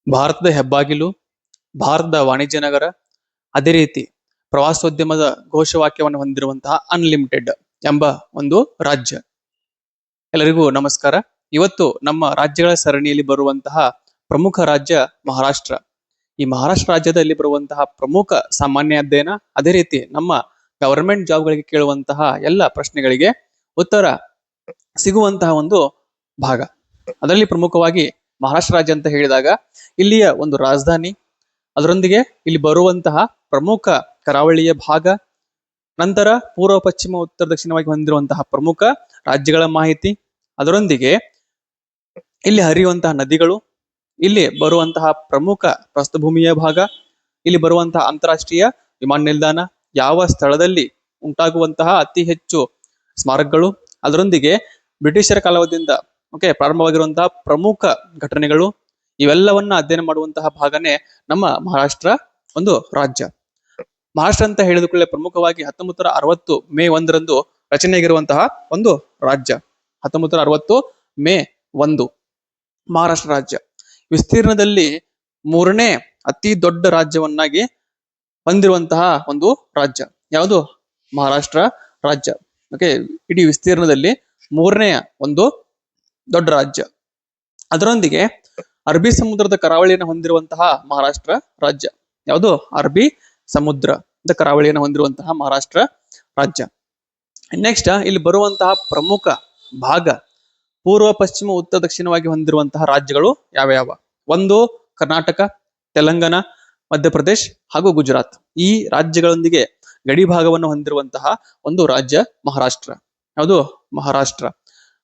ಭಾರತದ ಹೆಬ್ಬಾಗಿಲು, ಭಾರತದ ವಾಣಿಜ್ಯ ನಗರ, ಅದೇ ರೀತಿ ಪ್ರವಾಸೋದ್ಯಮದ ಘೋಷವಾಕ್ಯವನ್ನು ಹೊಂದಿರುವಂತಹ ಅನ್ಲಿಮಿಟೆಡ್ ಎಂಬ ಒಂದು ರಾಜ್ಯ. ಎಲ್ಲರಿಗೂ ನಮಸ್ಕಾರ. ಇವತ್ತು ನಮ್ಮ ರಾಜ್ಯಗಳ ಸರಣಿಯಲ್ಲಿ ಬರುವಂತಹ ಪ್ರಮುಖ ರಾಜ್ಯ ಮಹಾರಾಷ್ಟ್ರ. ಈ ಮಹಾರಾಷ್ಟ್ರ ರಾಜ್ಯದಲ್ಲಿ ಬರುವಂತಹ ಪ್ರಮುಖ ಸಾಮಾನ್ಯ ಅಧ್ಯಯನ, ಅದೇ ರೀತಿ ನಮ್ಮ ಗವರ್ಮೆಂಟ್ ಜಾಬ್ಗಳಿಗೆ ಕೇಳುವಂತಹ ಎಲ್ಲ ಪ್ರಶ್ನೆಗಳಿಗೆ ಉತ್ತರ ಸಿಗುವಂತಹ ಒಂದು ಭಾಗ. ಅದರಲ್ಲಿ ಪ್ರಮುಖವಾಗಿ ಮಹಾರಾಷ್ಟ್ರ ರಾಜ್ಯ ಅಂತ ಹೇಳಿದಾಗ ಇಲ್ಲಿಯ ಒಂದು ರಾಜಧಾನಿ, ಅದರೊಂದಿಗೆ ಇಲ್ಲಿ ಬರುವಂತಹ ಪ್ರಮುಖ ಕರಾವಳಿಯ ಭಾಗ, ನಂತರ ಪೂರ್ವ ಪಶ್ಚಿಮ ಉತ್ತರ ದಕ್ಷಿಣವಾಗಿ ಹೊಂದಿರುವಂತಹ ಪ್ರಮುಖ ರಾಜ್ಯಗಳ ಮಾಹಿತಿ, ಅದರೊಂದಿಗೆ ಇಲ್ಲಿ ಹರಿಯುವಂತಹ ನದಿಗಳು, ಇಲ್ಲಿ ಬರುವಂತಹ ಪ್ರಮುಖ ಪ್ರಸ್ಥಭೂಮಿಯ ಭಾಗ, ಇಲ್ಲಿ ಬರುವಂತಹ ಅಂತಾರಾಷ್ಟ್ರೀಯ ವಿಮಾನ ನಿಲ್ದಾಣ, ಯಾವ ಸ್ಥಳದಲ್ಲಿ ಉಂಟಾಗುವಂತಹ ಅತಿ ಹೆಚ್ಚು ಸ್ಮಾರಕಗಳು, ಅದರೊಂದಿಗೆ ಬ್ರಿಟಿಷರ ಕಾಲಾವಧಿಯಿಂದ ಪ್ರಾರಂಭವಾಗಿರುವಂತಹ ಪ್ರಮುಖ ಘಟನೆಗಳು, ಇವೆಲ್ಲವನ್ನ ಅಧ್ಯಯನ ಮಾಡುವಂತಹ ಭಾಗನೇ ನಮ್ಮ ಮಹಾರಾಷ್ಟ್ರ ಒಂದು ರಾಜ್ಯ. ಮಹಾರಾಷ್ಟ್ರ ಅಂತ ಹೇಳಿದ ಪ್ರಮುಖವಾಗಿ 1960 ಮೇ 1ರಂದು ರಚನೆಯಾಗಿರುವಂತಹ ಒಂದು ರಾಜ್ಯ. 1960 ಮೇ 1 ಮಹಾರಾಷ್ಟ್ರ ರಾಜ್ಯ ವಿಸ್ತೀರ್ಣದಲ್ಲಿ 3ನೇ ಅತಿ ದೊಡ್ಡ ರಾಜ್ಯವನ್ನಾಗಿ ಹೊಂದಿರುವಂತಹ ಒಂದು ರಾಜ್ಯ. ಯಾವುದು? ಮಹಾರಾಷ್ಟ್ರ ರಾಜ್ಯ. ಇಡೀ ವಿಸ್ತೀರ್ಣದಲ್ಲಿ 3ನೇ ಒಂದು ದೊಡ್ಡ ರಾಜ್ಯ. ಅದರೊಂದಿಗೆ ಅರಬ್ಬಿ ಸಮುದ್ರದ ಕರಾವಳಿಯನ್ನು ಹೊಂದಿರುವಂತಹ ಮಹಾರಾಷ್ಟ್ರ ರಾಜ್ಯ. ಯಾವುದು? ಅರಬ್ಬಿ ಸಮುದ್ರದ ಕರಾವಳಿಯನ್ನು ಹೊಂದಿರುವಂತಹ ಮಹಾರಾಷ್ಟ್ರ ರಾಜ್ಯ. ನೆಕ್ಸ್ಟ್ ಇಲ್ಲಿ ಬರುವಂತಹ ಪ್ರಮುಖ ಭಾಗ, ಪೂರ್ವ ಪಶ್ಚಿಮ ಉತ್ತರ ದಕ್ಷಿಣವಾಗಿ ಹೊಂದಿರುವಂತಹ ರಾಜ್ಯಗಳು ಯಾವ್ಯಾವ? ಒಂದು ಕರ್ನಾಟಕ, ತೆಲಂಗಾಣ, ಮಧ್ಯಪ್ರದೇಶ್ ಹಾಗೂ ಗುಜರಾತ್. ಈ ರಾಜ್ಯಗಳೊಂದಿಗೆ ಗಡಿ ಭಾಗವನ್ನು ಹೊಂದಿರುವಂತಹ ಒಂದು ರಾಜ್ಯ ಮಹಾರಾಷ್ಟ್ರ. ಯಾವುದು? ಮಹಾರಾಷ್ಟ್ರ.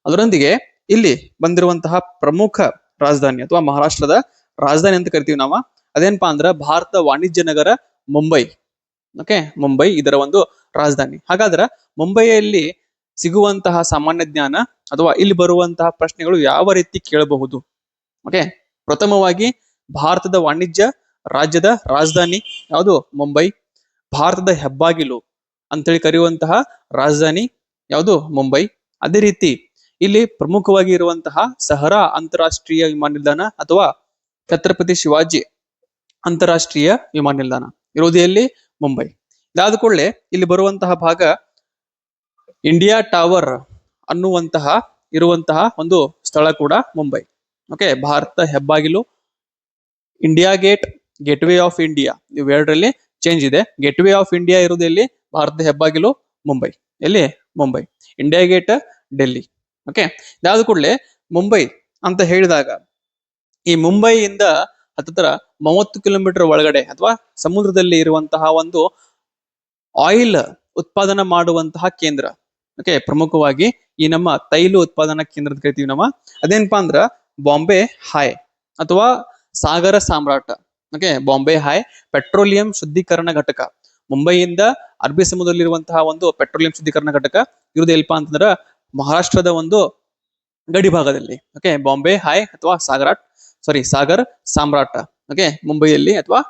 ಅದರೊಂದಿಗೆ ಇಲ್ಲಿ ಬಂದಿರುವಂತಹ ಪ್ರಮುಖ ರಾಜಧಾನಿ ಅಥವಾ ಮಹಾರಾಷ್ಟ್ರದ ರಾಜಧಾನಿ ಅಂತ ಕರಿತೀವಿ ನಾವು, ಅದೇನಪ್ಪಾ ಅಂದ್ರ ಭಾರತ ವಾಣಿಜ್ಯ ನಗರ ಮುಂಬೈ. ಮುಂಬೈ ಇದರ ಒಂದು ರಾಜಧಾನಿ. ಹಾಗಾದ್ರೆ ಮುಂಬೈಯಲ್ಲಿ ಸಿಗುವಂತಹ ಸಾಮಾನ್ಯ ಜ್ಞಾನ ಅಥವಾ ಇಲ್ಲಿ ಬರುವಂತಹ ಪ್ರಶ್ನೆಗಳು ಯಾವ ರೀತಿ ಕೇಳಬಹುದು? ಪ್ರಥಮವಾಗಿ ಭಾರತದ ವಾಣಿಜ್ಯ ರಾಜ್ಯದ ರಾಜಧಾನಿ ಯಾವುದು? ಮುಂಬೈ. ಭಾರತದ ಹೆಬ್ಬಾಗಿಲು ಅಂತೇಳಿ ಕರೆಯುವಂತಹ ರಾಜಧಾನಿ ಯಾವುದು? ಮುಂಬೈ. ಅದೇ ರೀತಿ ಇಲ್ಲಿ ಪ್ರಮುಖವಾಗಿ ಇರುವಂತಹ ಸಹರಾ ಅಂತಾರಾಷ್ಟ್ರೀಯ ವಿಮಾನ ನಿಲ್ದಾಣ ಅಥವಾ ಛತ್ರಪತಿ ಶಿವಾಜಿ ಅಂತಾರಾಷ್ಟ್ರೀಯ ವಿಮಾನ ನಿಲ್ದಾಣ ಇರುವುದು ಎಲ್ಲಿ? ಮುಂಬೈ. ಇದಾದ ಕೂಡಲೇ ಇಲ್ಲಿ ಬರುವಂತಹ ಭಾಗ ಇಂಡಿಯಾ ಟವರ್ ಅನ್ನುವಂತಹ ಇರುವಂತಹ ಒಂದು ಸ್ಥಳ ಕೂಡ ಮುಂಬೈ. ಭಾರತ ಹೆಬ್ಬಾಗಿಲು, India gate, gateway of India, ಇವೆರಡರಲ್ಲಿ ಚೇಂಜ್ ಇದೆ. ಗೇಟ್ ವೇ ಆಫ್ ಇಂಡಿಯಾ ಇರುವುದು ಎಲ್ಲಿ? ಭಾರತ ಹೆಬ್ಬಾಗಿಲು ಮುಂಬೈ. ಎಲ್ಲಿ? ಮುಂಬೈ. India gate Delhi. ಇದಾದ ಕೂಡಲೇ ಮುಂಬೈ ಅಂತ ಹೇಳಿದಾಗ ಈ ಮುಂಬೈಯಿಂದ ಹತ್ತಿರ 30 ಕಿಲೋಮೀಟರ್ ಒಳಗಡೆ ಅಥವಾ ಸಮುದ್ರದಲ್ಲಿ ಇರುವಂತಹ ಒಂದು ಆಯಿಲ್ ಉತ್ಪಾದನಾ ಮಾಡುವಂತಹ ಕೇಂದ್ರ. ಪ್ರಮುಖವಾಗಿ ಈ ನಮ್ಮ ತೈಲ ಉತ್ಪಾದನಾ ಕೇಂದ್ರದ ಕರಿತೀವಿ ನಾವು. ಅದೇನಪ್ಪಾ ಅಂದ್ರ ಬಾಂಬೆ ಹೈ ಅಥವಾ ಸಾಗರ ಸಾಮ್ರಾಟ. ಬಾಂಬೆ ಹೈ ಪೆಟ್ರೋಲಿಯಂ ಶುದ್ಧೀಕರಣ ಘಟಕ. ಮುಂಬೈಯಿಂದ ಅರಬ್ಬಿ ಸಮುದ್ರದಲ್ಲಿರುವಂತಹ ಒಂದು ಪೆಟ್ರೋಲಿಯಂ ಶುದ್ಧೀಕರಣ ಘಟಕ ಇರುವುದು ಎಲ್ಪ ಅಂತಂದ್ರ ಮಹಾರಾಷ್ಟ್ರದ ಒಂದು ಗಡಿ ಭಾಗದಲ್ಲಿ. ಬಾಂಬೆ ಹೈ ಅಥವಾ ಸಾಗರ್ ಸಾಮ್ರಾಟ ಮುಂಬೈಯಲ್ಲಿ ಅಥವಾ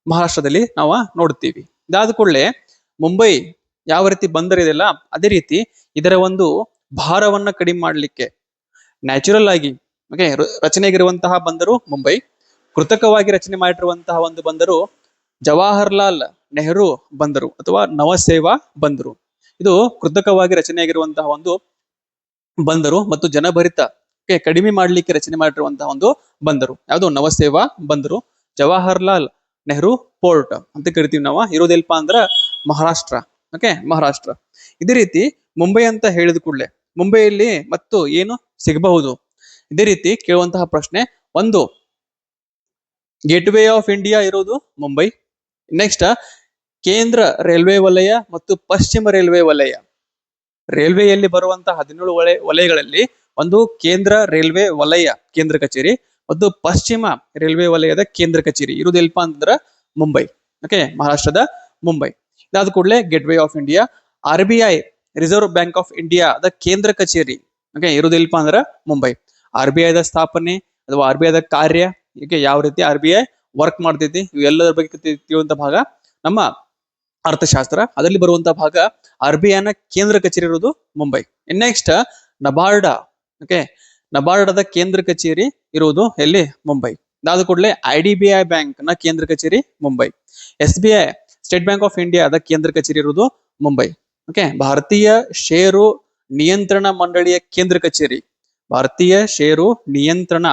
ಮಹಾರಾಷ್ಟ್ರದಲ್ಲಿ ನಾವು ನೋಡ್ತೀವಿ. ಇದಾದ ಕೂಡಲೇ ಮುಂಬೈ ಯಾವ ರೀತಿ ಬಂದರ್ ಇದೆಯಲ್ಲ, ಅದೇ ರೀತಿ ಇದರ ಒಂದು ಭಾರವನ್ನ ಕಡಿಮೆ ಮಾಡಲಿಕ್ಕೆ ನ್ಯಾಚುರಲ್ ಆಗಿ ರಚನೆಯಾಗಿರುವಂತಹ ಬಂದರು ಮುಂಬೈ. ಕೃತಕವಾಗಿ ರಚನೆ ಮಾಡಿರುವಂತಹ ಒಂದು ಬಂದರು ಜವಾಹರ್ಲಾಲ್ ನೆಹರು ಬಂದರು ಅಥವಾ ನವಸೇವಾ ಬಂದರು. ಇದು ಕೃತಕವಾಗಿ ರಚನೆಯಾಗಿರುವಂತಹ ಒಂದು ಬಂದರು ಮತ್ತು ಜನಭರಿತ ಕಡಿಮೆ ಮಾಡಲಿಕ್ಕೆ ರಚನೆ ಮಾಡಿರುವಂತಹ ಒಂದು ಬಂದರು. ಯಾವುದು? ನವಸೇವಾ ಬಂದರು. ಜವಾಹರ್ಲಾಲ್ ನೆಹರು ಪೋರ್ಟ್ ಅಂತ ಕರಿತೀವಿ ನಾವು. ಇರೋದೆಲ್ಪ ಅಂದ್ರ ಮಹಾರಾಷ್ಟ್ರ. ಮಹಾರಾಷ್ಟ್ರ. ಇದೇ ರೀತಿ ಮುಂಬೈ ಅಂತ ಹೇಳಿದ ಕೂಡಲೇ ಮುಂಬೈಯಲ್ಲಿ ಮತ್ತು ಏನು ಸಿಗಬಹುದು? ಇದೇ ರೀತಿ ಕೇಳುವಂತಹ ಪ್ರಶ್ನೆ. ಒಂದು, ಗೇಟ್ ವೇ ಆಫ್ ಇಂಡಿಯಾ ಇರೋದು ಮುಂಬೈ. ನೆಕ್ಸ್ಟ್ ಕೇಂದ್ರ ರೈಲ್ವೆ ವಲಯ ಮತ್ತು ಪಶ್ಚಿಮ ರೈಲ್ವೆ ವಲಯ. ರೈಲ್ವೆಯಲ್ಲಿ ಬರುವಂತಹ 17 ವಲಯಗಳಲ್ಲಿ ಒಂದು ಕೇಂದ್ರ ರೈಲ್ವೆ ವಲಯ ಕೇಂದ್ರ ಕಚೇರಿ ಮತ್ತು ಪಶ್ಚಿಮ ರೈಲ್ವೆ ವಲಯದ ಕೇಂದ್ರ ಕಚೇರಿ ಇರುವುದು ಎಲ್ಪ ಅಂತಂದ್ರ ಮುಂಬೈ. ಮಹಾರಾಷ್ಟ್ರದ ಮುಂಬೈ. ಇದಾದ ಕೂಡಲೇ gate way of India. RBI reserve bank of ಇಂಡಿಯಾದ ಕೇಂದ್ರ ಕಚೇರಿ ಇರುವುದು ಎಲ್ಪ ಅಂದ್ರ ಮುಂಬೈ. RBI ದ ಸ್ಥಾಪನೆ ಅಥವಾ RBI ದ ಕಾರ್ಯ, ಯಾವ ರೀತಿ RBI ವರ್ಕ್ ಮಾಡ್ತೈತಿ, ಇವೆಲ್ಲದರ ಬಗ್ಗೆ ತಿಳಿಯುವಂತ ಭಾಗ ನಮ್ಮ ಅರ್ಥಶಾಸ್ತ್ರ. ಅದರಲ್ಲಿ ಬರುವಂತಹ ಭಾಗ RBI ನ ಕೇಂದ್ರ ಕಚೇರಿ ಇರುವುದು ಮುಂಬೈ. ನೆಕ್ಸ್ಟ್ ನಬಾರ್ಡ. ನಬಾರ್ಡದ ಕೇಂದ್ರ ಕಚೇರಿ ಇರುವುದು ಎಲ್ಲಿ? ಮುಂಬೈ. ಅದಾದ ಕೂಡಲೇ IDBI ಬ್ಯಾಂಕ್ ನ ಕೇಂದ್ರ ಕಚೇರಿ Mumbai. SBI state bank of ಇಂಡಿಯಾದ ಕೇಂದ್ರ ಕಚೇರಿ ಇರುವುದು ಮುಂಬೈ. ಓಕೆ, ಭಾರತೀಯ ಷೇರು ನಿಯಂತ್ರಣ ಮಂಡಳಿಯ ಕೇಂದ್ರ ಕಚೇರಿ, ಭಾರತೀಯ ಷೇರು ನಿಯಂತ್ರಣ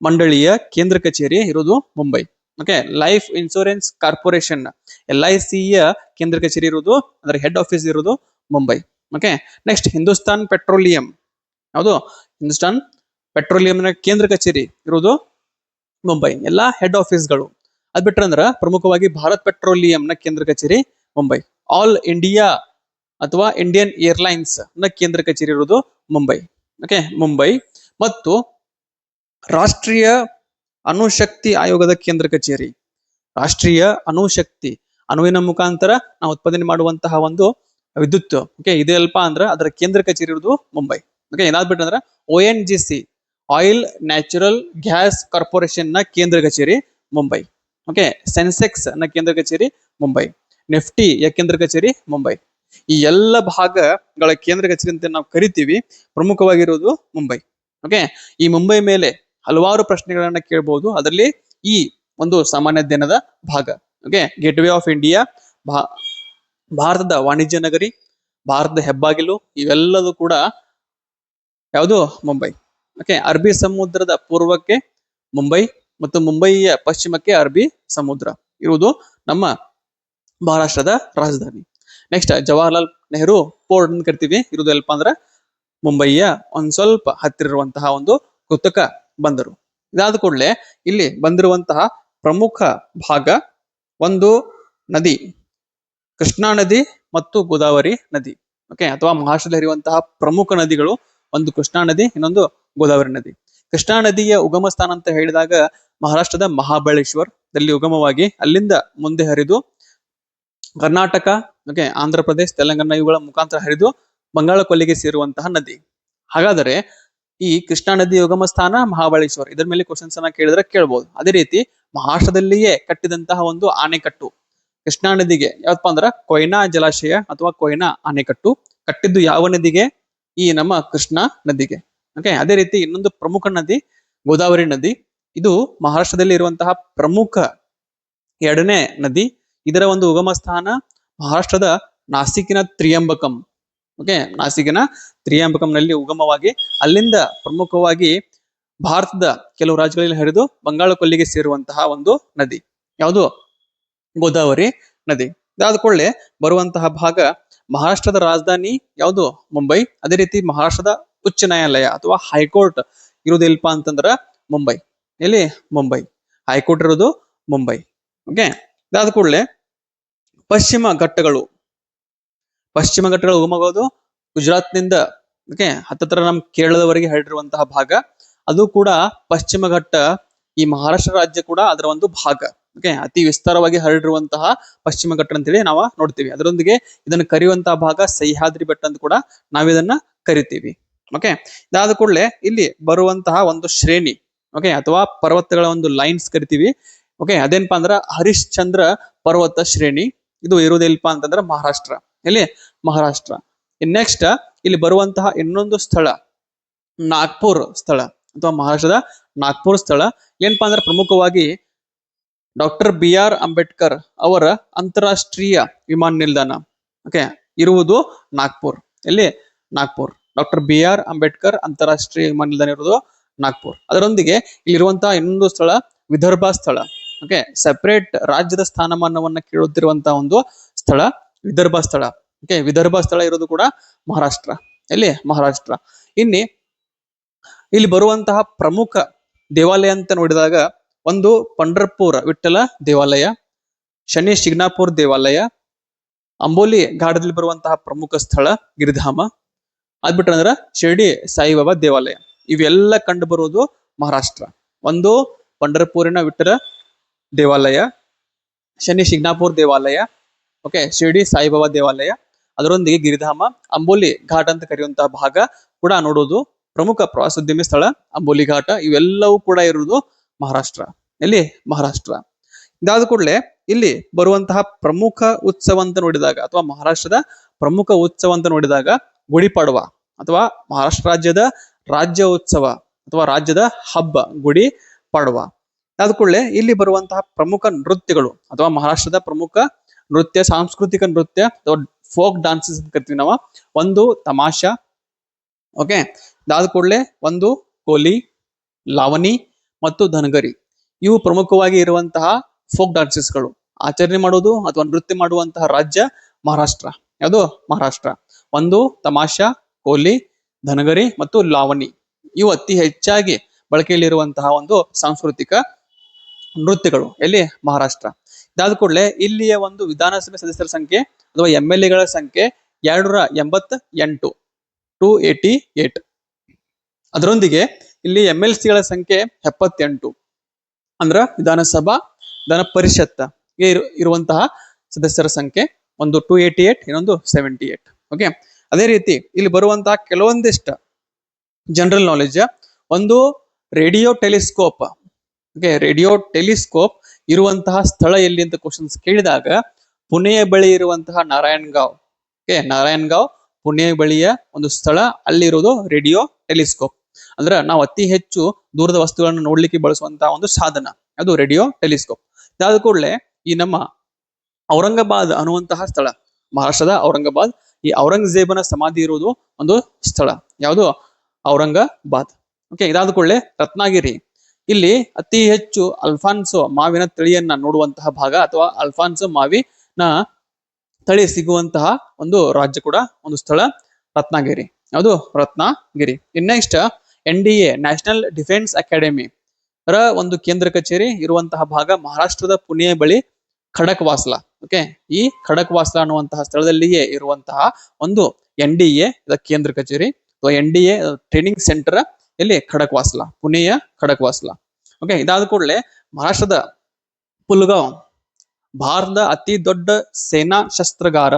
ಮಂಡಳಿಯ ಕೇಂದ್ರ ಕಚೇರಿ ಇರುವುದು Mumbai. Okay, life insurance corporation LIC ಯ ಕೇಂದ್ರ ಕಚೇರಿ ಇರುವುದು, ಅದರ ಹೆಡ್ ಆಫೀಸ್ ಇರುವುದು Mumbai. Okay, next Hindustan petroleum, ಯಾವುದು ಹಿಂದೂಸ್ತಾನ್ ಪೆಟ್ರೋಲಿಯಂನ ಕೇಂದ್ರ ಕಚೇರಿ ಇರುವುದು ಮುಂಬೈ. ಎಲ್ಲಾ ಹೆಡ್ ಆಫೀಸ್ಗಳು. ಅದ್ ಬಿಟ್ರಂದ್ರ ಪ್ರಮುಖವಾಗಿ ಭಾರತ್ ಪೆಟ್ರೋಲಿಯಂ ನ ಕೇಂದ್ರ ಕಚೇರಿ ಮುಂಬೈ. ಆಲ್ ಇಂಡಿಯಾ ಅಥವಾ ಇಂಡಿಯನ್ ಏರ್ಲೈನ್ಸ್ ನ ಕೇಂದ್ರ ಕಚೇರಿ ಇರುವುದು ಮುಂಬೈ. ಓಕೆ, ಮುಂಬೈ. ಮತ್ತು ರಾಷ್ಟ್ರೀಯ ಅಣುಶಕ್ತಿ ಆಯೋಗದ ಕೇಂದ್ರ ಕಚೇರಿ, ರಾಷ್ಟ್ರೀಯ ಅಣುಶಕ್ತಿ, ಅಣುವಿನ ಮುಖಾಂತರ ನಾವು ಉತ್ಪಾದನೆ ಮಾಡುವಂತಹ ಒಂದು ವಿದ್ಯುತ್. ಓಕೆ, ಇದೆಲ್ಪ ಅಂದ್ರ ಅದರ ಕೇಂದ್ರ ಕಚೇರಿ ಇರುವುದು ಮುಂಬೈ. ಓಕೆ, ಏನಾದ್ ಬಿಟ್ಟಂದ್ರ ONGC oil natural gas corporation ನ ಕೇಂದ್ರ ಕಚೇರಿ ಮುಂಬೈ. ಓಕೆ, ಸೆನ್ಸೆಕ್ಸ್ ನ ಕೇಂದ್ರ ಕಚೇರಿ ಮುಂಬೈ. ನಿಫ್ಟಿ ಯ ಕೇಂದ್ರ ಕಚೇರಿ ಮುಂಬೈ. ಈ ಎಲ್ಲ ಭಾಗಗಳ ಕೇಂದ್ರ ಕಚೇರಿ ಅಂತ ನಾವು ಕರಿತೀವಿ, ಪ್ರಮುಖವಾಗಿರುವುದು ಮುಂಬೈ. ಓಕೆ, ಈ ಮುಂಬೈ ಮೇಲೆ ಹಲವಾರು ಪ್ರಶ್ನೆಗಳನ್ನ ಕೇಳಬಹುದು. ಅದರಲ್ಲಿ ಈ ಒಂದು ಸಾಮಾನ್ಯ ಜ್ಞಾನದ ಭಾಗ. Okay, gate way of India, ಭಾರತದ ವಾಣಿಜ್ಯ ನಗರಿ, ಭಾರತದ ಹೆಬ್ಬಾಗಿಲು, ಇವೆಲ್ಲದೂ ಕೂಡ ಯಾವುದು ಮುಂಬೈ. ಓಕೆ, ಅರಬ್ಬಿ ಸಮುದ್ರದ ಪೂರ್ವಕ್ಕೆ ಮುಂಬೈ ಮತ್ತು ಮುಂಬಯಿಯ ಪಶ್ಚಿಮಕ್ಕೆ ಅರಬ್ಬಿ ಸಮುದ್ರ ಇರುವುದು ನಮ್ಮ ಮಹಾರಾಷ್ಟ್ರದ ರಾಜಧಾನಿ. ನೆಕ್ಸ್ಟ್ ಜವಾಹರ್ಲಾಲ್ ನೆಹರು ಪೋರ್ಟ್ ಅಂತ ಕರಿತೀವಿ, ಇರುವುದು ಎಲ್ಪ ಅಂದ್ರ ಮುಂಬಯಿಯ ಒಂದ್ ಸ್ವಲ್ಪ ಹತ್ತಿರ ಇರುವಂತಹ ಒಂದು ಕೃತಕ ಬಂದರು. ಇದಾದ ಕೂಡಲೇ ಇಲ್ಲಿ ಬಂದಿರುವಂತಹ ಪ್ರಮುಖ ಭಾಗ ಒಂದು ನದಿ, ಕೃಷ್ಣಾ ನದಿ ಮತ್ತು ಗೋದಾವರಿ ನದಿ. ಓಕೆ, ಅಥವಾ ಮಹಾರಾಷ್ಟ್ರದಲ್ಲಿ ಹರಿಯುವಂತಹ ಪ್ರಮುಖ ನದಿಗಳು ಒಂದು ಕೃಷ್ಣಾ ನದಿ, ಇನ್ನೊಂದು ಗೋದಾವರಿ ನದಿ. ಕೃಷ್ಣಾ ನದಿಯ ಉಗಮ ಸ್ಥಾನ ಅಂತ ಹೇಳಿದಾಗ ಮಹಾರಾಷ್ಟ್ರದ ಮಹಾಬಳೇಶ್ವರದಲ್ಲಿ ಉಗಮವಾಗಿ ಅಲ್ಲಿಂದ ಮುಂದೆ ಹರಿದು ಕರ್ನಾಟಕ, ಓಕೆ, ಆಂಧ್ರ ಪ್ರದೇಶ, ತೆಲಂಗಾಣ ಇವುಗಳ ಮುಖಾಂತರ ಹರಿದು ಬಂಗಾಳ ಕೊಲ್ಲಿಗೆ ಸೇರುವಂತಹ ನದಿ. ಹಾಗಾದರೆ ಈ ಕೃಷ್ಣಾ ನದಿ ಉಗಮ ಸ್ಥಾನ ಮಹಾಬಳೇಶ್ವರ. ಇದರ ಮೇಲೆ ಕ್ವಶನ್ಸ್ ಅನ್ನ ಕೇಳಿದ್ರೆ ಕೇಳ್ಬೋದು. ಅದೇ ರೀತಿ ಮಹಾರಾಷ್ಟ್ರದಲ್ಲಿಯೇ ಕಟ್ಟಿದಂತಹ ಒಂದು ಆಣೆಕಟ್ಟು ಕೃಷ್ಣಾ ನದಿಗೆ ಯಾವಪ್ಪ ಅಂದ್ರ ಕೊಯ್ನಾ ಜಲಾಶಯ ಅಥವಾ ಕೊಯ್ನಾ ಆಣೆಕಟ್ಟು ಕಟ್ಟಿದ್ದು ಯಾವ ನದಿಗೆ? ಈ ನಮ್ಮ ಕೃಷ್ಣಾ ನದಿಗೆ. ಓಕೆ, ಅದೇ ರೀತಿ ಇನ್ನೊಂದು ಪ್ರಮುಖ ನದಿ ಗೋದಾವರಿ ನದಿ. ಇದು ಮಹಾರಾಷ್ಟ್ರದಲ್ಲಿ ಇರುವಂತಹ ಪ್ರಮುಖ ಎರಡನೇ ನದಿ. ಇದರ ಒಂದು ಉಗಮ ಸ್ಥಾನ ಮಹಾರಾಷ್ಟ್ರದ ನಾಸಿಕಿನ ತ್ರಿಯಂಬಕಂ. ಓಕೆ, ನಾಸಿಕಿನ ತ್ರಿಯಂಬಕಂನಲ್ಲಿ ಉಗಮವಾಗಿ ಅಲ್ಲಿಂದ ಪ್ರಮುಖವಾಗಿ ಭಾರತದ ಕೆಲವು ರಾಜ್ಯಗಳಲ್ಲಿ ಹರಿದು ಬಂಗಾಳ ಕೊಲ್ಲಿಗೆ ಸೇರುವಂತಹ ಒಂದು ನದಿ ಯಾವುದು? ಗೋದಾವರಿ ನದಿ. ಇದಾದ ಕೂಡಲೇ ಬರುವಂತಹ ಭಾಗ ಮಹಾರಾಷ್ಟ್ರದ ರಾಜಧಾನಿ ಯಾವುದು? ಮುಂಬೈ. ಅದೇ ರೀತಿ ಮಹಾರಾಷ್ಟ್ರದ ಉಚ್ಚ ನ್ಯಾಯಾಲಯ ಅಥವಾ ಹೈಕೋರ್ಟ್ ಇರುವುದು ಎಲ್ಪ ಅಂತಂದ್ರ ಮುಂಬೈ. ಎಲ್ಲಿ? ಮುಂಬೈ. ಹೈಕೋರ್ಟ್ ಇರೋದು ಮುಂಬೈ. ಓಕೆ, ಇದಾದ ಕೂಡಲೇ ಪಶ್ಚಿಮ ಘಟ್ಟಗಳು ಉಗಮಗೋದು ಗುಜರಾತ್ನಿಂದ ಓಕೆ ಹತ್ತತ್ರ ನಮ್ ಕೇರಳದವರೆಗೆ ಹರಡಿರುವಂತಹ ಭಾಗ. ಅದು ಕೂಡ ಪಶ್ಚಿಮ ಘಟ್ಟ. ಈ ಮಹಾರಾಷ್ಟ್ರ ರಾಜ್ಯ ಕೂಡ ಅದರ ಒಂದು ಭಾಗ. ಓಕೆ, ಅತಿ ವಿಸ್ತಾರವಾಗಿ ಹರಡಿರುವಂತಹ ಪಶ್ಚಿಮ ಘಟ್ಟ ಅಂತೇಳಿ ನಾವು ನೋಡ್ತೀವಿ. ಅದರೊಂದಿಗೆ ಇದನ್ನು ಕರೆಯುವಂತಹ ಭಾಗ ಸಹ್ಯಾದ್ರಿ ಬೆಟ್ಟ ಅಂತ ಕೂಡ ನಾವಿದನ್ನ ಕರಿತೀವಿ. ಓಕೆ, ಇದಾದ ಕೂಡಲೇ ಇಲ್ಲಿ ಬರುವಂತಹ ಒಂದು ಶ್ರೇಣಿ, ಓಕೆ, ಅಥವಾ ಪರ್ವತಗಳ ಒಂದು ಲೈನ್ಸ್ ಕರಿತೀವಿ. ಓಕೆ, ಅದೇನಪ್ಪಾ ಅಂದ್ರ ಹರಿಶ್ಚಂದ್ರ ಪರ್ವತ ಶ್ರೇಣಿ. ಇದು ಇರುವುದಿಲ್ಪ ಅಂತಂದ್ರ ಮಹಾರಾಷ್ಟ್ರ. ಎಲ್ಲಿ? ಮಹಾರಾಷ್ಟ್ರ. ನೆಕ್ಸ್ಟ್ ಇಲ್ಲಿ ಬರುವಂತಹ ಇನ್ನೊಂದು ಸ್ಥಳ ನಾಗ್ಪುರ್ ಸ್ಥಳ ಅಥವಾ ಮಹಾರಾಷ್ಟ್ರದ ನಾಗ್ಪುರ್ ಸ್ಥಳ. ಏನಪ್ಪಾ ಅಂದ್ರೆ ಪ್ರಮುಖವಾಗಿ ಡಾಕ್ಟರ್ BR ಅಂಬೇಡ್ಕರ್ ಅವರ ಅಂತಾರಾಷ್ಟ್ರೀಯ ವಿಮಾನ ನಿಲ್ದಾಣ ಓಕೆ ಇರುವುದು ನಾಗ್ಪುರ್. ಎಲ್ಲಿ? ನಾಗ್ಪುರ್. ಡಾಕ್ಟರ್ BR ಅಂಬೇಡ್ಕರ್ ಅಂತಾರಾಷ್ಟ್ರೀಯ ವಿಮಾನ ನಿಲ್ದಾಣ ಇರುವುದು ನಾಗ್ಪುರ್. ಅದರೊಂದಿಗೆ ಇಲ್ಲಿರುವಂತಹ ಇನ್ನೊಂದು ಸ್ಥಳ ವಿದರ್ಭ ಸ್ಥಳ. ಓಕೆ, ಸೆಪರೇಟ್ ರಾಜ್ಯದ ಸ್ಥಾನಮಾನವನ್ನ ಕೇಳುತ್ತಿರುವಂತಹ ಒಂದು ಸ್ಥಳ ವಿದರ್ಭ ಸ್ಥಳ. ಓಕೆ, ವಿದರ್ಭ ಸ್ಥಳ ಇರೋದು ಕೂಡ ಮಹಾರಾಷ್ಟ್ರ. ಎಲ್ಲಿ? ಮಹಾರಾಷ್ಟ್ರ. ಇಲ್ಲಿ ಬರುವಂತಹ ಪ್ರಮುಖ ದೇವಾಲಯ ಅಂತ ನೋಡಿದಾಗ ಒಂದು ಪಂಢರ್ಪುರ ವಿಠ್ಠಲ ದೇವಾಲಯ, ಶನಿ ಶಿಗ್ನಾಪುರ್ ದೇವಾಲಯ, ಅಂಬೋಲಿ ಘಾಟದಲ್ಲಿ ಬರುವಂತಹ ಪ್ರಮುಖ ಸ್ಥಳ ಗಿರಿಧಾಮ. ಅದ್ಬಿಟ್ರೆ ಅಂದ್ರ ಶಿರ್ಡಿ ಸಾಯಿಬಾಬಾ ದೇವಾಲಯ. ಇವೆಲ್ಲ ಕಂಡು ಬರುವುದು ಮಹಾರಾಷ್ಟ್ರ. ಒಂದು ಪಂಢರ್ಪುರಿನ ವಿಠ್ಠಲ ದೇವಾಲಯ, ಶನಿ ಶಿಗ್ನಾಪುರ್ ದೇವಾಲಯ, ಓಕೆ, ಶಿರ್ಡಿ ಸಾಯಿಬಾಬಾ ದೇವಾಲಯ, ಅದರೊಂದಿಗೆ ಗಿರಿಧಾಮ, ಅಂಬೋಲಿ ಘಾಟ್ ಅಂತ ಕರೆಯುವಂತಹ ಭಾಗ ಕೂಡ ನೋಡೋದು ಪ್ರಮುಖ ಪ್ರವಾಸೋದ್ಯಮಿ ಸ್ಥಳ ಅಂಬೋಲಿ ಘಾಟ. ಇವೆಲ್ಲವೂ ಕೂಡ ಇರುವುದು ಮಹಾರಾಷ್ಟ್ರ. ಎಲ್ಲಿ? ಮಹಾರಾಷ್ಟ್ರ. ಇದಾದ ಕೂಡಲೇ ಇಲ್ಲಿ ಬರುವಂತಹ ಪ್ರಮುಖ ಉತ್ಸವ ಅಂತ ನೋಡಿದಾಗ ಅಥವಾ ಮಹಾರಾಷ್ಟ್ರದ ಪ್ರಮುಖ ಉತ್ಸವ ಅಂತ ನೋಡಿದಾಗ ಗುಡಿಪಾಡ್ವ ಅಥವಾ ಮಹಾರಾಷ್ಟ್ರ ರಾಜ್ಯದ ರಾಜ್ಯ ಉತ್ಸವ ಅಥವಾ ರಾಜ್ಯದ ಹಬ್ಬ ಗುಡಿ ಪಾಡ್ವ. ಅದಾದ ಕೂಡಲೇ ಇಲ್ಲಿ ಬರುವಂತಹ ಪ್ರಮುಖ ನೃತ್ಯಗಳು ಅಥವಾ ಮಹಾರಾಷ್ಟ್ರದ ಪ್ರಮುಖ ನೃತ್ಯ, ಸಾಂಸ್ಕೃತಿಕ ನೃತ್ಯ ಅಥವಾ ಫೋಕ್ ಡಾನ್ಸಸ್ ಅಂತ ಕರಿತೀವಿ ನಾವು. ಒಂದು ತಮಾಷಾ, ಓಕೆ. ಅದಾದ ಕೂಡಲೇ ಒಂದು ಕೋಲಿ, ಲಾವಣಿ ಮತ್ತು ಧನಗರಿ. ಇವು ಪ್ರಮುಖವಾಗಿ ಇರುವಂತಹ ಫೋಕ್ ಡಾನ್ಸಸ್ಗಳು. ಆಚರಣೆ ಮಾಡೋದು ಅಥವಾ ನೃತ್ಯ ಮಾಡುವಂತಹ ರಾಜ್ಯ ಮಹಾರಾಷ್ಟ್ರ. ಯಾವುದು? ಮಹಾರಾಷ್ಟ್ರ. ಒಂದು ತಮಾಷಾ, ಕೋಲಿ, ಧನಗರಿ ಮತ್ತು ಲಾವಣಿ. ಇವು ಅತಿ ಹೆಚ್ಚಾಗಿ ಬಳಕೆಯಲ್ಲಿರುವಂತಹ ಒಂದು ಸಾಂಸ್ಕೃತಿಕ ನೃತ್ಯಗಳು ಎಲ್ಲಿ? ಮಹಾರಾಷ್ಟ್ರ. ಇದಾದ ಕೂಡಲೇ ಇಲ್ಲಿಯ ಒಂದು ವಿಧಾನಸಭೆ ಸದಸ್ಯರ ಸಂಖ್ಯೆ ಅಥವಾ MLA ಗಳ ಸಂಖ್ಯೆ 288, 288. ಅದರೊಂದಿಗೆ ಇಲ್ಲಿ MLC ಗಳ ಸಂಖ್ಯೆ 78. ಅಂದ್ರ ವಿಧಾನ ಪರಿಷತ್ ಇರುವಂತಹ ಸದಸ್ಯರ ಸಂಖ್ಯೆ ಒಂದು 288, ಇನ್ನೊಂದು 78. ಓಕೆ. ಅದೇ ರೀತಿ ಇಲ್ಲಿ ಬರುವಂತಹ ಕೆಲವೊಂದಿಷ್ಟು ಜನರಲ್ ನಾಲೆಜ್. ಒಂದು radio telescope. Okay, radio telescope ಇರುವಂತಹ ಸ್ಥಳ ಎಲ್ಲಿ ಅಂತ ಕ್ವಶನ್ಸ್ ಕೇಳಿದಾಗ ಪುಣೆಯ ಬಳಿ ಇರುವಂತಹ ನಾರಾಯಣಗಾಂವ್. ಓಕೆ, ನಾರಾಯಣಗಾಂವ್ ಪುಣೆಯ ಬಳಿಯ ಒಂದು ಸ್ಥಳ. ಅಲ್ಲಿರೋದು ರೇಡಿಯೋ ಟೆಲಿಸ್ಕೋಪ್. ಅಂದ್ರೆ ನಾವು ಅತಿ ಹೆಚ್ಚು ದೂರದ ವಸ್ತುಗಳನ್ನು ನೋಡ್ಲಿಕ್ಕೆ ಬಳಸುವಂತಹ ಒಂದು ಸಾಧನ ಅದು ರೇಡಿಯೋ ಟೆಲಿಸ್ಕೋಪ್. ಇದಾದ ಕೂಡಲೇ ಈ ನಮ್ಮ ಔರಂಗಾಬಾದ್ ಅನ್ನುವಂತಹ ಸ್ಥಳ, ಮಹಾರಾಷ್ಟ್ರದ ಔರಂಗಾಬಾದ್, ಈ ಔರಂಗಜೇಬನ ಸಮಾಧಿ ಇರುವುದು ಒಂದು ಸ್ಥಳ. ಯಾವುದು? ಔರಂಗಾಬಾದ್. ಓಕೆ. ಇದಾದ ಕೂಡಲೇ ರತ್ನಗಿರಿ. ಇಲ್ಲಿ ಅತಿ ಹೆಚ್ಚು ಅಲ್ಫಾನ್ಸೋ ಮಾವಿನ ತಳಿಯನ್ನ ನೋಡುವಂತಹ ಭಾಗ ಅಥವಾ ಅಲ್ಫಾನ್ಸೋ ಮಾವಿನ ತಳಿ ಸಿಗುವಂತಹ ಒಂದು ರಾಜ್ಯ ಕೂಡ ಒಂದು ಸ್ಥಳ ರತ್ನಗಿರಿ. ಯಾವುದು? ರತ್ನಗಿರಿ. ಇನ್ next NDA, national defence academy ರ ಒಂದು ಕೇಂದ್ರ ಕಚೇರಿ ಇರುವಂತಹ ಭಾಗ ಮಹಾರಾಷ್ಟ್ರದ ಪುಣೆಯ ಬಳಿ ಖಡಕ್ವಾಸ್ಲಾ. ಓಕೆ, ಈ ಖಡಕ್ವಾಸ್ಲಾ ಅನ್ನುವಂತಹ ಸ್ಥಳದಲ್ಲಿಯೇ ಇರುವಂತಹ ಒಂದು NDA ಕೇಂದ್ರ ಕಚೇರಿ ಅಥವಾ NDA ಟ್ರೈನಿಂಗ್ ಸೆಂಟರ್ ಎಲ್ಲಿ? ಖಡಕ್ವಾಸ್ಲಾ, ಪುಣೆಯ ಖಡಕ್ವಾಸ್ಲಾ. ಓಕೆ. ಇದಾದ ಕೂಡಲೇ ಮಹಾರಾಷ್ಟ್ರದ ಪುಲ್ಗಾಂವ್ ಭಾರತದ ಅತಿ ದೊಡ್ಡ ಸೇನಾ ಶಸ್ತ್ರಾಗಾರ.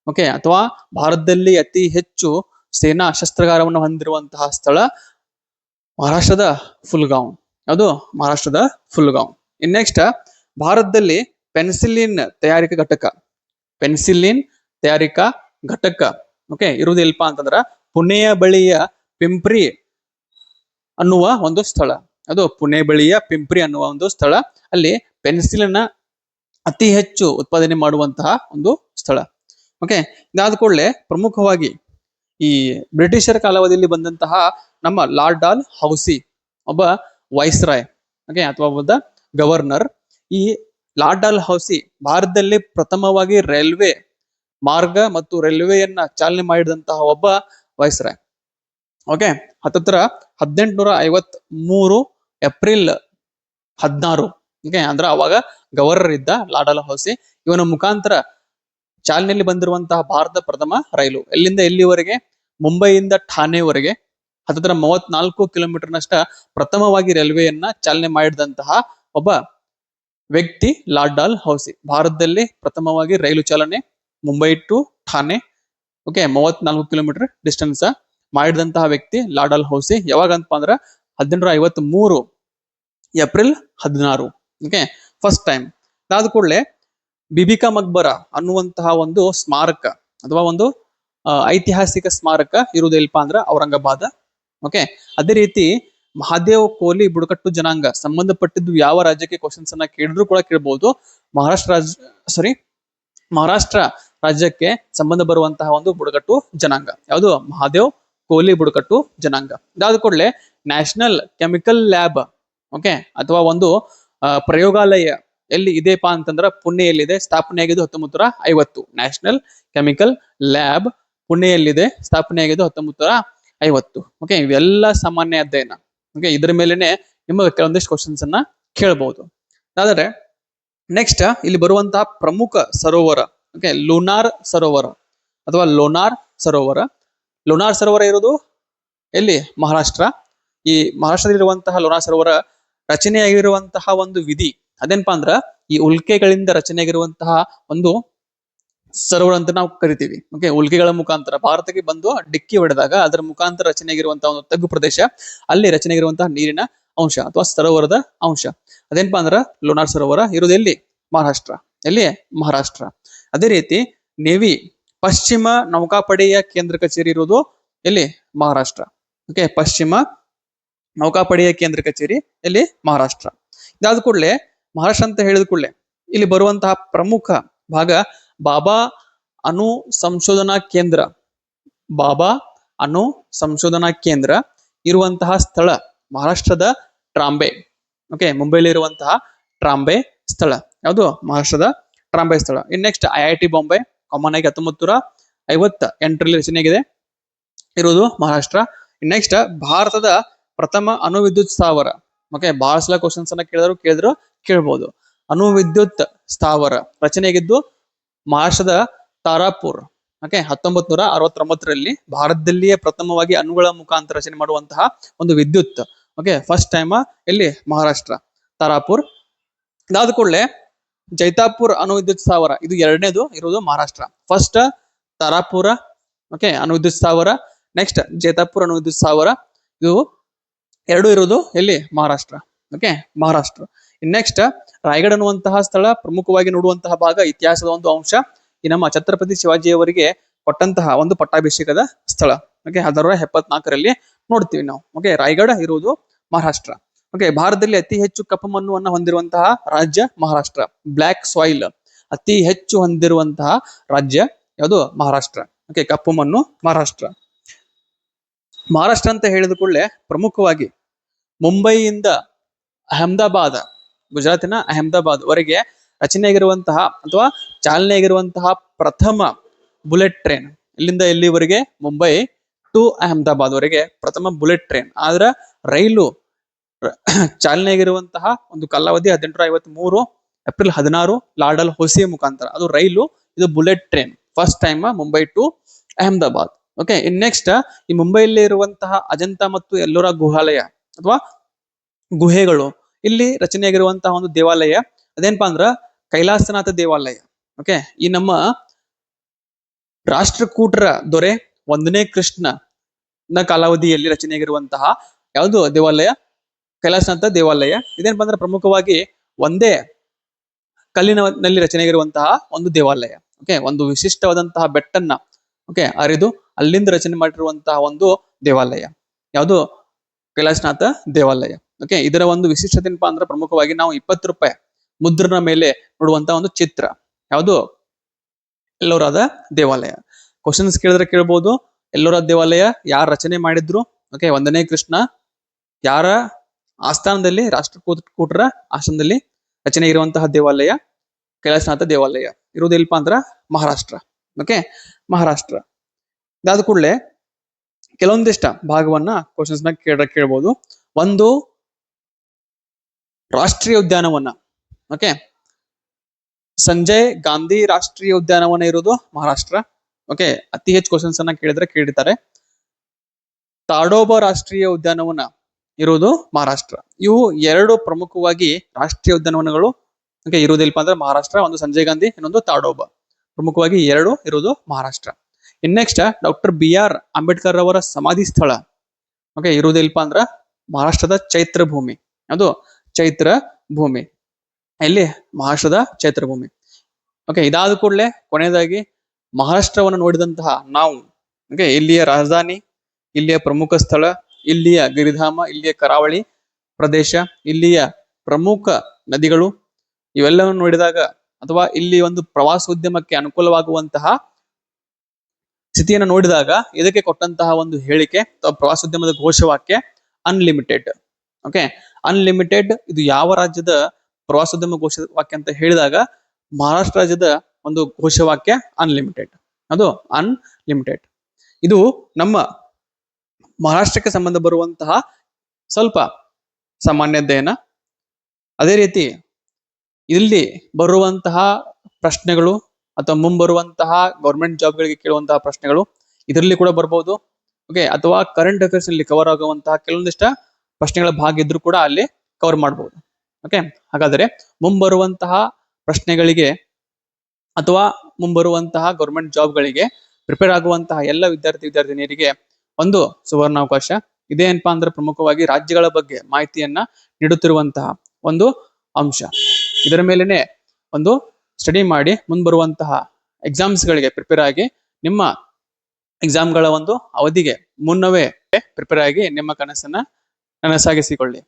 ಓಕೆ, ಅಥವಾ ಭಾರತದಲ್ಲಿ ಅತಿ ಹೆಚ್ಚು ಸೇನಾ ಶಸ್ತ್ರಾಗಾರವನ್ನು ಹೊಂದಿರುವಂತಹ ಸ್ಥಳ ಮಹಾರಾಷ್ಟ್ರದ ಫುಲ್ಗಾಂವ್. ಅದು ಮಹಾರಾಷ್ಟ್ರದ ಫುಲ್ಗಾಂವ್. ಇನ್ ನೆಕ್ಸ್ಟ್ ಭಾರತದಲ್ಲಿ ಪೆನ್ಸಿಲಿನ್ ತಯಾರಿಕಾ ಘಟಕ, ಪೆನ್ಸಿಲಿನ್ ತಯಾರಿಕಾ ಘಟಕ ಓಕೆ ಇರುವುದು ಎಲ್ಪ ಅಂತಂದ್ರ ಪುಣೆಯ ಬಳಿಯ ಪಿಂಪ್ರಿ ಅನ್ನುವ ಒಂದು ಸ್ಥಳ. ಅದು ಪುಣೆ ಬಳಿಯ ಪಿಂಪ್ರಿ ಅನ್ನುವ ಒಂದು ಸ್ಥಳ. ಅಲ್ಲಿ ಪೆನ್ಸಿಲಿನ್ ಅತಿ ಹೆಚ್ಚು ಉತ್ಪಾದನೆ ಮಾಡುವಂತಹ ಒಂದು ಸ್ಥಳ. ಓಕೆ. ಇದಾದ ಕೂಡಲೇ ಪ್ರಮುಖವಾಗಿ ಈ ಬ್ರಿಟಿಷರ ಕಾಲಾವಧಿಯಲ್ಲಿ ಬಂದಂತಹ ನಮ್ಮ ಲಾರ್ಡ್ ಡಾಲ್ ಹೌಸಿ ಒಬ್ಬ ವೈಸ್ರಾಯ್, ಓಕೆ, ಅಥವಾ ಒಬ್ಬ ಗವರ್ನರ್. ಈ ಲಾರ್ಡ್ ಡಾಲ್ ಹೌಸಿ ಭಾರತದಲ್ಲಿ ಪ್ರಥಮವಾಗಿ ರೈಲ್ವೆ ಮಾರ್ಗ ಮತ್ತು ರೈಲ್ವೆಯನ್ನ ಚಾಲನೆ ಮಾಡಿದಂತಹ ಒಬ್ಬ ವೈಸ್ರಾಯ್. ಓಕೆ. 1853 ಏಪ್ರಿಲ್ 16. ಓಕೆ, ಅಂದ್ರೆ ಅವಾಗ ಗವರ್ನರ್ ಇದ್ದ ಲಾರ್ಡ್ ಡಾಲ್ ಹೌಸಿ. ಇವನ ಮುಖಾಂತರ ಚಾಲನೆಯಲ್ಲಿ ಬಂದಿರುವಂತಹ ಭಾರತ ಪ್ರಥಮ ರೈಲು ಎಲ್ಲಿಂದ ಎಲ್ಲಿವರೆಗೆ? ಮುಂಬೈಯಿಂದ ಠಾಣೆವರೆಗೆ 34 ಕಿಲೋಮೀಟರ್ನಷ್ಟ ಪ್ರಥಮವಾಗಿ ರೈಲ್ವೆಯನ್ನ ಚಾಲನೆ ಮಾಡಿದಂತಹ ಒಬ್ಬ ವ್ಯಕ್ತಿ ಲಾರ್ಡ್ ಡಾಲ್ ಹೌಸಿ. ಭಾರತದಲ್ಲಿ ಪ್ರಥಮವಾಗಿ ರೈಲು ಚಾಲನೆ ಮುಂಬೈ ಟು ಠಾಣೆ, ಓಕೆ, 34 ಕಿಲೋಮೀಟರ್ ಡಿಸ್ಟೆನ್ಸ್ ಮಾಡಿದಂತಹ ವ್ಯಕ್ತಿ ಲಾರ್ಡ್ ಡಾಲ್ ಹೌಸಿ. ಯಾವಾಗಂತ ಅಂದ್ರೆ 1853 ಏಪ್ರಿಲ್ 16. Okay, first time. ಅದಾದ ಕೂಡಲೇ ಬಿಬಿಕಾ ಮಕ್ಬರ ಅನ್ನುವಂತಹ ಒಂದು ಸ್ಮಾರಕ ಅಥವಾ ಒಂದು ಐತಿಹಾಸಿಕ ಸ್ಮಾರಕ ಇರುವುದು ಎಲ್ಪ ಅಂದ್ರೆ ಔರಂಗಾಬಾದ್. ಓಕೆ. ಅದೇ ರೀತಿ ಮಹಾದೇವ್ ಕೋಲಿ ಬುಡಕಟ್ಟು ಜನಾಂಗ ಸಂಬಂಧಪಟ್ಟಿದ್ದು ಯಾವ ರಾಜ್ಯಕ್ಕೆ ಕ್ವಶನ್ಸ್ ಅನ್ನ ಕೇಳಿದ್ರು ಕೂಡ ಕೇಳಬಹುದು. ಮಹಾರಾಷ್ಟ್ರ ರಾಜ್ಯಕ್ಕೆ ಸಂಬಂಧ ಬರುವಂತಹ ಒಂದು ಬುಡಕಟ್ಟು ಜನಾಂಗ ಯಾವುದು? ಮಹಾದೇವ್ ಕೋಲಿ ಬುಡಕಟ್ಟು ಜನಾಂಗ. ಇದಾದ ಕೂಡಲೇ ನ್ಯಾಷನಲ್ ಕೆಮಿಕಲ್ ಲ್ಯಾಬ್, ಓಕೆ, ಅಥವಾ ಒಂದು ಪ್ರಯೋಗಾಲಯ ಎಲ್ಲಿ ಇದೆಪಾ ಅಂತಂದ್ರ ಪುಣೆಯಲ್ಲಿದೆ. ಸ್ಥಾಪನೆಯಾಗಿದ್ದು 1950. ನ್ಯಾಷನಲ್ ಕೆಮಿಕಲ್ ಲ್ಯಾಬ್ ಪುಣೆಯಲ್ಲಿದೆ, ಸ್ಥಾಪನೆಯಾಗಿದ್ದು 1950. ಓಕೆ, ಇವೆಲ್ಲ ಸಾಮಾನ್ಯ ಅಧ್ಯಯನ. ಓಕೆ, ಇದರ ಮೇಲೆನೆ ನಿಮಗೆ ಕೆಲವೊಂದಿಷ್ಟು ಕ್ವಶನ್ಸ್ ಅನ್ನ ಕೇಳಬಹುದು. ಆದ್ರೆ ನೆಕ್ಸ್ಟ್ ಇಲ್ಲಿ ಬರುವಂತಹ ಪ್ರಮುಖ ಸರೋವರ, ಓಕೆ, ಲೂನಾರ್ ಸರೋವರ ಅಥವಾ ಲೋನಾರ್ ಸರೋವರ. ಲೋನಾರ್ ಸರೋವರ ಇರೋದು ಎಲ್ಲಿ? ಮಹಾರಾಷ್ಟ್ರ. ಈ ಮಹಾರಾಷ್ಟ್ರದಲ್ಲಿರುವಂತಹ ಲೋನಾರ್ ಸರೋವರ ರಚನೆಯಾಗಿರುವಂತಹ ಒಂದು ವಿಧಿ ಅದೇನಪ್ಪಾ ಅಂದ್ರ ಈ ಉಲ್ಕೆಗಳಿಂದ ರಚನೆಯಾಗಿರುವಂತಹ ಒಂದು ಸರೋವರ ಅಂತ ನಾವು ಕರಿತೀವಿ. ಓಕೆ, ಉಲ್ಕೆಗಳ ಮುಖಾಂತರ ಭಾರತಕ್ಕೆ ಬಂದು ಡಿಕ್ಕಿ ಹೊಡೆದಾಗ ಅದರ ಮುಖಾಂತರ ರಚನೆಯಾಗಿರುವಂತಹ ಒಂದು ತಗ್ಗು ಪ್ರದೇಶ, ಅಲ್ಲಿ ರಚನೆಯಾಗಿರುವಂತಹ ನೀರಿನ ಅಂಶ ಅಥವಾ ಸರೋವರದ ಅಂಶ ಅದೇನಪ್ಪಾ ಅಂದ್ರ ಲೋನಾರ್ ಸರೋವರ ಇರೋದು ಎಲ್ಲಿ? ಮಹಾರಾಷ್ಟ್ರ. ಎಲ್ಲಿ? ಮಹಾರಾಷ್ಟ್ರ. ಅದೇ ರೀತಿ ನೇವಿ ಪಶ್ಚಿಮ ನೌಕಾಪಡೆಯ ಕೇಂದ್ರ ಕಚೇರಿ ಇರೋದು ಎಲ್ಲಿ? ಮಹಾರಾಷ್ಟ್ರ. ಓಕೆ, ಪಶ್ಚಿಮ ನೌಕಾಪಡೆಯ ಕೇಂದ್ರ ಕಚೇರಿ ಎಲ್ಲಿ? ಮಹಾರಾಷ್ಟ್ರ. ಇದಾದ ಕೂಡಲೇ ಮಹಾರಾಷ್ಟ್ರ ಅಂತ ಹೇಳಿದ ಕೂಡಲೇ ಇಲ್ಲಿ ಬರುವಂತಹ ಪ್ರಮುಖ ಭಾಗ ಬಾಬಾ ಅಣು ಸಂಶೋಧನಾ ಕೇಂದ್ರ. ಬಾಬಾ ಅಣು ಸಂಶೋಧನಾ ಕೇಂದ್ರ ಇರುವಂತಹ ಸ್ಥಳ ಮಹಾರಾಷ್ಟ್ರದ ಟ್ರಾಂಬೆ. ಓಕೆ, ಮುಂಬೈಲಿ ಇರುವಂತಹ ಟ್ರಾಂಬೆ ಸ್ಥಳ ಯಾವುದು? ಮಹಾರಾಷ್ಟ್ರದ ಟ್ರಾಂಬೆ ಸ್ಥಳ. ಇನ್ ನೆಕ್ಸ್ಟ್ IIT ಬಾಂಬೆ ಕಾಮನ್ ಆಗಿ 1958ರಲ್ಲಿ ರಚನೆಯಾಗಿದೆ, ಇರುವುದು ಮಹಾರಾಷ್ಟ್ರ. ನೆಕ್ಸ್ಟ್ ಭಾರತದ ಪ್ರಥಮ ಅಣು ವಿದ್ಯುತ್ ಸ್ಥಾವರ. ಓಕೆ, ಬಹಳ ಸಲ ಕ್ವಶನ್ಸ್ ಅನ್ನ ಕೇಳಿದ್ರು ಕೇಳ್ಬೋದು. ಅಣು ವಿದ್ಯುತ್ ಸ್ಥಾವರ ರಚನೆಯಾಗಿದ್ದು ಮಹಾರಾಷ್ಟ್ರದ ತಾರಾಪುರ್. ಓಕೆ, 1969ರಲ್ಲಿ ಭಾರತದಲ್ಲಿಯೇ ಪ್ರಥಮವಾಗಿ ಅಣುಗಳ ಮುಖಾಂತರ ರಚನೆ ಮಾಡುವಂತಹ ಒಂದು ವಿದ್ಯುತ್. ಓಕೆ, ಫಸ್ಟ್ ಟೈಮ್ ಎಲ್ಲಿ? ಮಹಾರಾಷ್ಟ್ರ, ತಾರಾಪುರ್. ಇದಾದ ಕೂಡಲೇ ಜೈತಾಪುರ್ ಅಣು ವಿದ್ಯುತ್ ಸ್ಥಾವರ, ಇದು ಎರಡನೇದು, ಇರುವುದು ಮಹಾರಾಷ್ಟ್ರ. ಫಸ್ಟ್ ತಾರಾಪುರ, ಓಕೆ, ಅಣು ವಿದ್ಯುತ್ ಸ್ಥಾವರ. ನೆಕ್ಸ್ಟ್ ಜೈತಾಪುರ್ ಅಣು ವಿದ್ಯುತ್ ಸ್ಥಾವರ. ಇದು ಎರಡು ಇರುವುದು ಎಲ್ಲಿ? ಮಹಾರಾಷ್ಟ್ರ. ಓಕೆ, ಮಹಾರಾಷ್ಟ್ರ. ನೆಕ್ಸ್ಟ್ ರಾಯಗಢ ಅನ್ನುವಂತಹ ಸ್ಥಳ ಪ್ರಮುಖವಾಗಿ ನೋಡುವಂತಹ ಭಾಗ, ಇತಿಹಾಸದ ಒಂದು ಅಂಶ. ಈ ನಮ್ಮ ಛತ್ರಪತಿ ಶಿವಾಜಿಯವರಿಗೆ ಕೊಟ್ಟಂತಹ ಒಂದು ಪಟ್ಟಾಭಿಷೇಕದ ಸ್ಥಳ. ಓಕೆ, 1974ರಲ್ಲಿ ನೋಡ್ತೀವಿ ನಾವು. ಓಕೆ, ರಾಯಗಢ ಇರುವುದು ಮಹಾರಾಷ್ಟ್ರ. ಓಕೆ, ಭಾರತದಲ್ಲಿ ಅತಿ ಹೆಚ್ಚು ಕಪ್ಪು ಮಣ್ಣನ್ನು ಹೊಂದಿರುವಂತಹ ರಾಜ್ಯ ಮಹಾರಾಷ್ಟ್ರ. ಬ್ಲಾಕ್ ಸಾಯಿಲ್ ಅತಿ ಹೆಚ್ಚು ಹೊಂದಿರುವಂತಹ ರಾಜ್ಯ ಯಾವುದು? ಮಹಾರಾಷ್ಟ್ರ. ಓಕೆ, ಕಪ್ಪು ಮಣ್ಣು ಮಹಾರಾಷ್ಟ್ರ. ಮಹಾರಾಷ್ಟ್ರ ಅಂತ ಹೇಳಿದ ಕೂಡಲೇ ಪ್ರಮುಖವಾಗಿ ಮುಂಬೈಯಿಂದ ಅಹಮದಾಬಾದ್, ಗುಜರಾತಿನ ಅಹಮದಾಬಾದ್ ವರೆಗೆ ರಚನೆಯಾಗಿರುವಂತಹ ಅಥವಾ ಚಾಲನೆಯಾಗಿರುವಂತಹ ಪ್ರಥಮ ಬುಲೆಟ್ ಟ್ರೈನ್. ಇಲ್ಲಿಂದ ಎಲ್ಲಿವರೆಗೆ? ಮುಂಬೈ ಟು ಅಹಮದಾಬಾದ್ ವರೆಗೆ ಪ್ರಥಮ ಬುಲೆಟ್ ಟ್ರೈನ್. ಆದ್ರೆ ರೈಲು ಚಾಲನೆಯಾಗಿರುವಂತಹ ಒಂದು ಕಾಲಾವಧಿ 1853 ಏಪ್ರಿಲ್ 16 ಲಾಡಲ್ ಹೊಸಿ ಮುಖಾಂತರ. ಅದು ರೈಲು, ಇದು bullet train. First time Mumbai to Ahmedabad. Okay, in next ಈ ಮುಂಬೈಯಲ್ಲಿ ಇರುವಂತಹ ಅಜಂತ ಮತ್ತು ಎಲ್ಲೋರಾ ಗುಹಾಲಯ ಅಥವಾ ಗುಹೆಗಳು, ಇಲ್ಲಿ ರಚನೆಯಾಗಿರುವಂತಹ ಒಂದು ದೇವಾಲಯ ಅದೇನಪ್ಪಾ ಅಂದ್ರ ಕೈಲಾಸನಾಥ ದೇವಾಲಯ. ಓಕೆ, ಈ ನಮ್ಮ ರಾಷ್ಟ್ರಕೂಟರ ದೊರೆ 1ನೇ ಕೃಷ್ಣನ ಕಾಲಾವಧಿಯಲ್ಲಿ ರಚನೆಯಾಗಿರುವಂತಹ ಯಾವುದು ದೇವಾಲಯ? ಕೈಲಾಸನಾಥ ದೇವಾಲಯ. ಇದೇನಪ್ಪ ಅಂದ್ರೆ ಪ್ರಮುಖವಾಗಿ ಒಂದೇ ಕಲ್ಲಿನಲ್ಲಿ ರಚನೆಯಾಗಿರುವಂತಹ ಒಂದು ದೇವಾಲಯ. ಓಕೆ, ಒಂದು ವಿಶಿಷ್ಟವಾದಂತಹ ಬೆಟ್ಟನ್ನ ಓಕೆ ಅರಿದು ಅಲ್ಲಿಂದ ರಚನೆ ಮಾಡಿರುವಂತಹ ಒಂದು ದೇವಾಲಯ ಯಾವುದು? ಕೈಲಾಸನಾಥ ದೇವಾಲಯ. ಓಕೆ, ಇದರ ಒಂದು ವಿಶಿಷ್ಟತೆ ಏನಪ್ಪಾ ಅಂದ್ರೆ ಪ್ರಮುಖವಾಗಿ ನಾವು 20 ರೂಪಾಯಿ ಮುದ್ರನ ಮೇಲೆ ನೋಡುವಂತಹ ಒಂದು ಚಿತ್ರ ಯಾವುದು? ಎಲ್ಲೋರಾದ ದೇವಾಲಯ. ಕ್ವಶನ್ಸ್ ಕೇಳಿದ್ರೆ ಕೇಳ್ಬೋದು, ಎಲ್ಲೋರಾದ ದೇವಾಲಯ ಯಾರು ರಚನೆ ಮಾಡಿದ್ರು? ಓಕೆ, 1ನೇ ಕೃಷ್ಣ. ಯಾರ ಆಸ್ಥಾನದಲ್ಲಿ? ರಾಷ್ಟ್ರಕೂಟರ ಆಸ್ಥಾನದಲ್ಲಿ ರಚನೆ ಇರುವಂತಹ ದೇವಾಲಯ ಕೈಲಾಸನಾಥ ದೇವಾಲಯ. ಇರುವುದು ಇಲ್ಪ ಅಂದ್ರ ಮಹಾರಾಷ್ಟ್ರ. ಓಕೆ, ಮಹಾರಾಷ್ಟ್ರ. ಇದಾದ ಕೂಡಲೇ ಕೆಲವೊಂದಿಷ್ಟ ಭಾಗವನ್ನ ಕ್ವಶನ್ಸ್ ನ ಕೇಳ್ಬೋದು. ಒಂದು ರಾಷ್ಟ್ರೀಯ ಉದ್ಯಾನವನ. ಓಕೆ, ಸಂಜಯ್ ಗಾಂಧಿ ರಾಷ್ಟ್ರೀಯ ಉದ್ಯಾನವನ ಇರುವುದು ಮಹಾರಾಷ್ಟ್ರ. ಓಕೆ, ಅತಿ ಹೆಚ್ಚು ಕ್ವಶನ್ಸ್ ಅನ್ನ ಕೇಳಿರ್ತಾರೆ. ತಾಡೋಬಾ ರಾಷ್ಟ್ರೀಯ ಉದ್ಯಾನವನ ಇರುವುದು ಮಹಾರಾಷ್ಟ್ರ. ಇವು ಎರಡು ಪ್ರಮುಖವಾಗಿ ರಾಷ್ಟ್ರೀಯ ಉದ್ಯಾನವನಗಳು. ಓಕೆ, ಇರುವುದಿಲ್ಪ ಅಂದ್ರೆ ಮಹಾರಾಷ್ಟ್ರ. ಒಂದು ಸಂಜಯ್ ಗಾಂಧಿ, ಇನ್ನೊಂದು ತಾಡೋಬಾ. ಪ್ರಮುಖವಾಗಿ ಎರಡು ಇರುವುದು ಮಹಾರಾಷ್ಟ್ರ. ಇನ್ ನೆಕ್ಸ್ಟ್ ಡಾಕ್ಟರ್ BR ಅಂಬೇಡ್ಕರ್ ಅವರ ಸಮಾಧಿ ಸ್ಥಳ. ಓಕೆ, ಇರುವುದಿಲ್ಪ ಅಂದ್ರ ಮಹಾರಾಷ್ಟ್ರದ ಚೈತ್ರ ಭೂಮಿ. ಅದು ಚೈತ್ರ ಭೂಮಿ. ಎಲ್ಲಿ? ಮಹಾರಾಷ್ಟ್ರದ ಚೈತ್ರ ಭೂಮಿ. ಓಕೆ, ಇದಾದ ಕೂಡಲೇ ಕೊನೆಯದಾಗಿ ಮಹಾರಾಷ್ಟ್ರವನ್ನು ನೋಡಿದಂತಹ ನಾವು ಓಕೆ ಇಲ್ಲಿಯ ರಾಜಧಾನಿ, ಇಲ್ಲಿಯ ಪ್ರಮುಖ ಸ್ಥಳ, ಇಲ್ಲಿಯ ಗಿರಿಧಾಮ, ಇಲ್ಲಿಯ ಕರಾವಳಿ ಪ್ರದೇಶ, ಇಲ್ಲಿಯ ಪ್ರಮುಖ ನದಿಗಳು ಇವೆಲ್ಲವನ್ನು ನೋಡಿದಾಗ ಅಥವಾ ಇಲ್ಲಿ ಒಂದು ಪ್ರವಾಸೋದ್ಯಮಕ್ಕೆ ಅನುಕೂಲವಾಗುವಂತಹ ಸ್ಥಿತಿಯನ್ನು ನೋಡಿದಾಗ ಇದಕ್ಕೆ ಕೊಟ್ಟಂತಹ ಒಂದು ಹೇಳಿಕೆ ಅಥವಾ ಪ್ರವಾಸೋದ್ಯಮದ ಘೋಷವಾಕ್ಯ ಅನ್ಲಿಮಿಟೆಡ್. ಓಕೆ, ಅನ್ಲಿಮಿಟೆಡ್ ಇದು ಯಾವ ರಾಜ್ಯದ ಪ್ರವಾಸೋದ್ಯಮ ಘೋಷವಾಕ್ಯ ಅಂತ ಹೇಳಿದಾಗ ಮಹಾರಾಷ್ಟ್ರ ರಾಜ್ಯದ ಒಂದು ಘೋಷವಾಕ್ಯ ಅನ್ಲಿಮಿಟೆಡ್. ಅದು ಅನ್ಲಿಮಿಟೆಡ್. ಇದು ನಮ್ಮ ಮಹಾರಾಷ್ಟ್ರಕ್ಕೆ ಸಂಬಂಧ ಬರುವಂತಹ ಸ್ವಲ್ಪ ಸಾಮಾನ್ಯ ಅಧ್ಯಯನ. ಅದೇ ರೀತಿ ಇಲ್ಲಿ ಬರುವಂತಹ ಪ್ರಶ್ನೆಗಳು ಅಥವಾ ಮುಂಬರುವಂತಹ ಗೌರ್ಮೆಂಟ್ ಜಾಬ್ಗಳಿಗೆ ಕೇಳುವಂತಹ ಪ್ರಶ್ನೆಗಳು ಇದರಲ್ಲಿ ಕೂಡ ಬರ್ಬೋದು. ಓಕೆ, ಅಥವಾ ಕರೆಂಟ್ ಅಫೇರ್ಸ್ ಅಲ್ಲಿ ಕವರ್ ಆಗುವಂತಹ ಕೆಲವೊಂದಿಷ್ಟ ಪ್ರಶ್ನೆಗಳ ಭಾಗ ಇದ್ರೂ ಕೂಡ ಅಲ್ಲಿ ಕವರ್ ಮಾಡಬಹುದು. ಓಕೆ, ಹಾಗಾದರೆ ಮುಂಬರುವಂತಹ ಪ್ರಶ್ನೆಗಳಿಗೆ ಅಥವಾ ಮುಂಬರುವಂತಹ ಗೌರ್ಮೆಂಟ್ ಜಾಬ್ಗಳಿಗೆ ಪ್ರಿಪೇರ್ ಆಗುವಂತಹ ಎಲ್ಲ ವಿದ್ಯಾರ್ಥಿನಿಯರಿಗೆ ಒಂದು ಸುವರ್ಣಾವಕಾಶ. ಇದೇನಪ್ಪಾ ಅಂದ್ರೆ ಪ್ರಮುಖವಾಗಿ ರಾಜ್ಯಗಳ ಬಗ್ಗೆ ಮಾಹಿತಿಯನ್ನ ನೀಡುತ್ತಿರುವಂತಹ ಒಂದು ಅಂಶ. ಇದರ ಮೇಲೆನೆ ಒಂದು ಸ್ಟಡಿ ಮಾಡಿ ಮುಂಬರುವಂತಹ ಎಕ್ಸಾಮ್ಸ್ಗಳಿಗೆ ಪ್ರಿಪೇರ್ ಆಗಿ ನಿಮ್ಮ ಎಕ್ಸಾಮ್ಗಳ ಒಂದು ಅವಧಿಗೆ ಮುನ್ನವೇ ಪ್ರಿಪೇರ್ ಆಗಿ ನಿಮ್ಮ ಕನಸನ್ನ ನನಸಾಗಿಸಿಕೊಳ್ಳಿ.